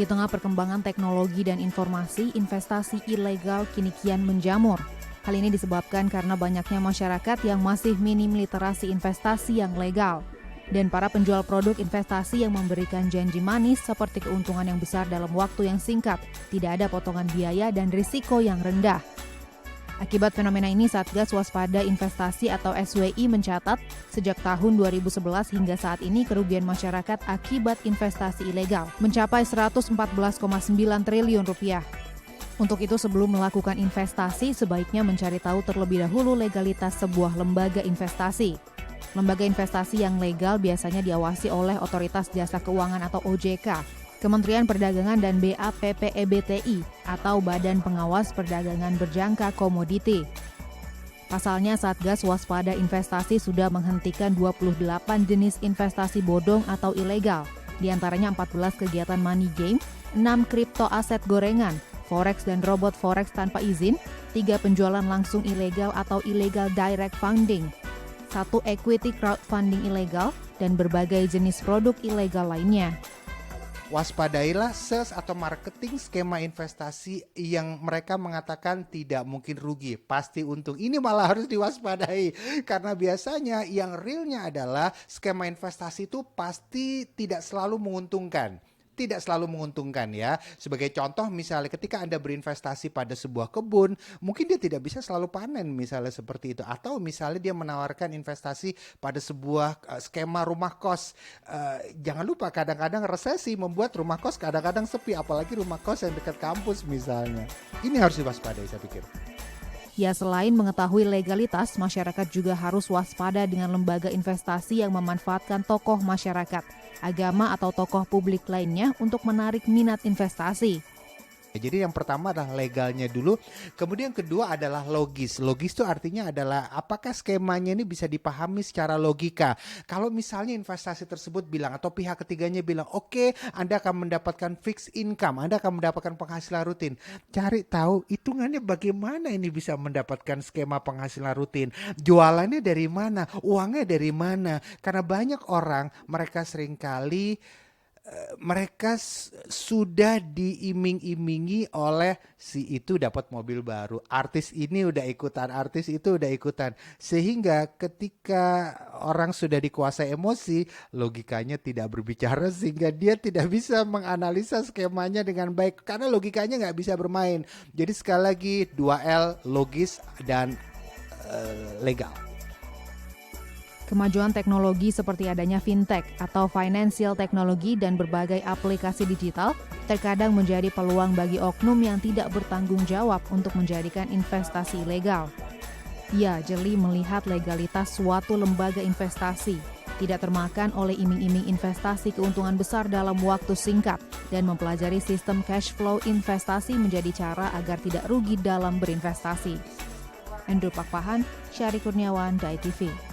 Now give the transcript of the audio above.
Di tengah perkembangan teknologi dan informasi, investasi ilegal kini kian menjamur. Hal ini disebabkan karena banyaknya masyarakat yang masih minim literasi investasi yang legal. Dan para penjual produk investasi yang memberikan janji manis seperti keuntungan yang besar dalam waktu yang singkat, tidak ada potongan biaya dan risiko yang rendah. Akibat fenomena ini, Satgas Waspada Investasi atau SWI mencatat sejak tahun 2011 hingga saat ini kerugian masyarakat akibat investasi ilegal mencapai 114,9 triliun rupiah. Untuk itu, sebelum melakukan investasi, sebaiknya mencari tahu terlebih dahulu legalitas sebuah lembaga investasi. Lembaga investasi yang legal biasanya diawasi oleh Otoritas Jasa Keuangan atau OJK, Kementerian Perdagangan dan BAPPEBTI atau Badan Pengawas Perdagangan Berjangka Komoditi. Pasalnya, Satgas Waspada Investasi sudah menghentikan 28 jenis investasi bodong atau ilegal, di antaranya 14 kegiatan money game, 6 kripto aset gorengan, forex dan robot forex tanpa izin, 3 penjualan langsung ilegal atau illegal direct funding, 1 equity crowdfunding ilegal, dan berbagai jenis produk ilegal lainnya. Waspadailah sales atau marketing skema investasi yang mereka mengatakan tidak mungkin rugi, pasti untung. Ini malah harus diwaspadai karena biasanya yang realnya adalah skema investasi itu pasti tidak selalu menguntungkan. Tidak selalu menguntungkan ya. Sebagai contoh misalnya ketika Anda berinvestasi pada sebuah kebun, mungkin dia tidak bisa selalu panen misalnya seperti itu. Atau misalnya dia menawarkan investasi pada sebuah skema rumah kos. Jangan lupa kadang-kadang resesi membuat rumah kos kadang-kadang sepi, apalagi rumah kos yang dekat kampus misalnya. Ini harus diwaspadai saya pikir. Ya, selain mengetahui legalitas, masyarakat juga harus waspada dengan lembaga investasi yang memanfaatkan tokoh masyarakat, agama atau tokoh publik lainnya untuk menarik minat investasi. Jadi yang pertama adalah legalnya dulu, kemudian kedua adalah logis. Logis itu artinya adalah apakah skemanya ini bisa dipahami secara logika. Kalau misalnya investasi tersebut bilang atau pihak ketiganya bilang, oke, Anda akan mendapatkan fixed income, Anda akan mendapatkan penghasilan rutin. Cari tahu hitungannya bagaimana ini bisa mendapatkan skema penghasilan rutin. Jualannya dari mana, uangnya dari mana. Karena banyak orang mereka seringkali mereka sudah diiming-imingi oleh si itu dapat mobil baru, artis ini udah ikutan, artis itu udah ikutan, sehingga ketika orang sudah dikuasai emosi, logikanya tidak berbicara sehingga dia tidak bisa menganalisa skemanya dengan baik karena logikanya nggak bisa bermain. Jadi sekali lagi 2L, logis dan legal. Kemajuan teknologi seperti adanya fintech atau financial technology dan berbagai aplikasi digital terkadang menjadi peluang bagi oknum yang tidak bertanggung jawab untuk menjadikan investasi ilegal. Ia jeli melihat legalitas suatu lembaga investasi, tidak termakan oleh iming-iming investasi keuntungan besar dalam waktu singkat, dan mempelajari sistem cash flow investasi menjadi cara agar tidak rugi dalam berinvestasi. Endro Pakpahan, Syari Kurniawan, Dai TV.